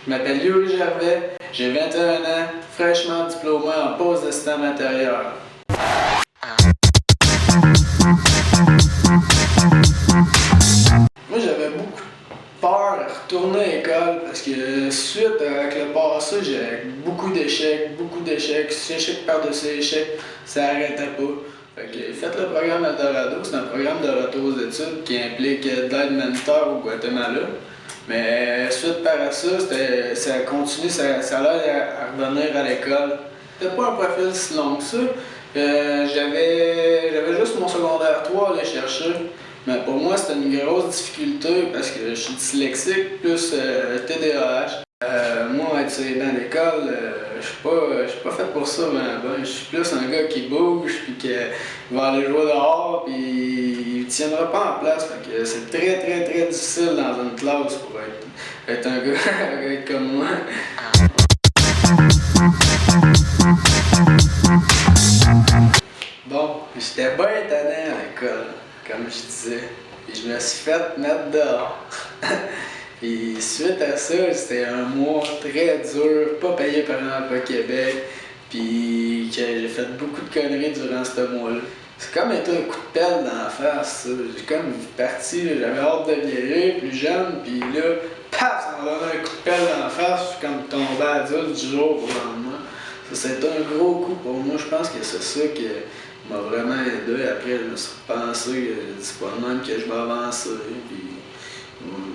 Je m'appelle Yuri Gervais, j'ai 21 ans, fraîchement diplômé en pose de système intérieur. Moi j'avais beaucoup peur de retourner à l'école parce que suite avec le passé, j'ai beaucoup d'échecs, échecs par-dessus échecs, ça arrêtait pas. Fait que faites le programme Eldorado, c'est un programme de retour aux études qui implique de l'aide humanitaire au Guatemala. Mais suite par ça, ça a continué, ça allait à revenir à l'école. C'était pas un profil si long que ça. J'avais juste mon secondaire 3 à aller chercher. Mais pour moi, c'était une grosse difficulté parce que je suis dyslexique plus TDAH. Moi, être sur les bancs d'école, je suis pas fait pour ça. Je suis plus un gars qui bouge, puis qui va aller jouer dehors, puis il tiendra pas en place. Fait que c'est très difficile dans une classe pour être un gars comme moi. Bon, j'étais bien étonné à l'école, comme je disais. Puis je me suis fait mettre dehors. Puis suite à ça, c'était un mois très dur, pas payé par l'Emploi Québec, puis j'ai fait beaucoup de conneries durant ce mois-là. C'est comme été un coup de pelle dans la face, ça. J'ai comme parti, j'avais hâte de vieillir, plus jeune, puis là, paf, ça m'a donné un coup de pelle dans la face, je suis comme tombé adulte du jour au lendemain. Ça, c'était un gros coup pour moi, je pense que c'est ça qui m'a vraiment aidé. Après, je me suis repensé que c'est pas le même que je vais avancer, puis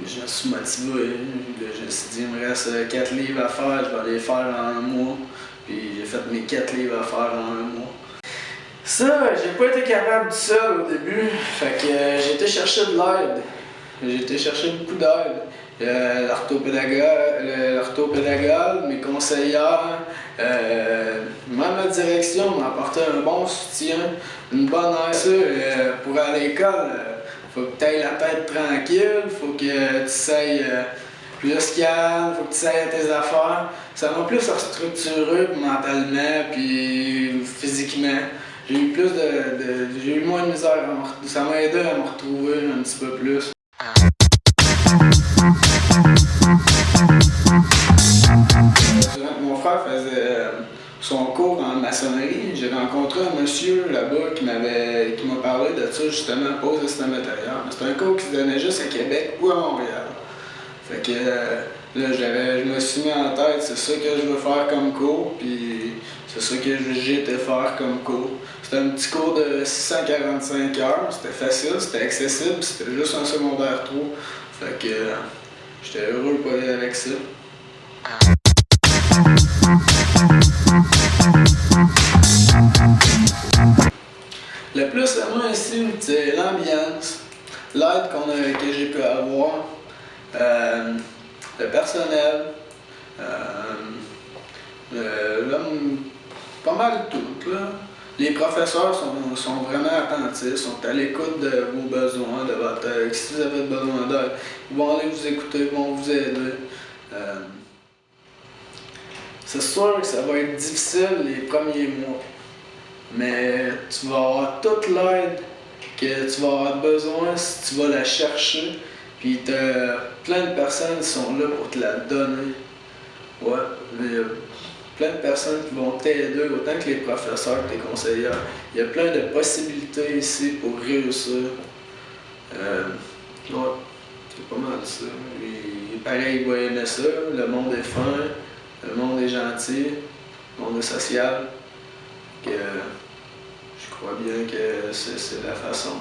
je me suis motivé. Je me suis dit, il me reste 4 livres à faire, je vais les faire en un mois. Puis j'ai fait mes 4 livres à faire en un mois. Ça, j'ai pas été capable du seul au début. Fait que j'ai été chercher de l'aide. J'ai été chercher beaucoup d'aide. L'orthopédagogue, mes conseillères, même la direction m'a apporté un bon soutien, une bonne aide. Ça, pour aller à l'école, faut que tu ailles la tête tranquille, faut que tu sailles plus calme, faut que tu sailles tes affaires. Ça m'a plus restructuré mentalement puis physiquement. J'ai eu moins de misère, ça m'a aidé à me retrouver un petit peu plus. Mon frère faisait son cours en maçonnerie. J'ai rencontré un monsieur là-bas qui m'a parlé de ça, justement, pose de système intérieur. C'est un cours qui se donnait juste à Québec ou à Montréal. Fait que là, je me suis mis en tête, c'est ça que je veux faire comme cours, puis c'est ça que j'ai été faire comme cours. C'était un petit cours de 645 heures, c'était facile, c'était accessible, c'était juste un secondaire 3. Fait que j'étais heureux de pas aller avec ça. Le plus à moi ici, c'est l'ambiance, l'aide que j'ai pu avoir, le personnel, pas mal tout, là. Les professeurs sont vraiment attentifs, sont à l'écoute de vos besoins, de votre si vous avez besoin d'aide, ils vont aller vous écouter, ils vont vous aider. C'est sûr que ça va être difficile les premiers mois, mais tu vas avoir toute l'aide que tu vas avoir besoin si tu vas la chercher, puis plein de personnes qui sont là pour te la donner. Ouais, il y a plein de personnes qui vont t'aider, autant que les professeurs que les conseillers. Il y a plein de possibilités ici pour réussir. Ouais, c'est pas mal ça. Et pareil, il va aimer ça. Le monde est fin, le monde est gentil, le monde est social. Que je crois bien que c'est la façon.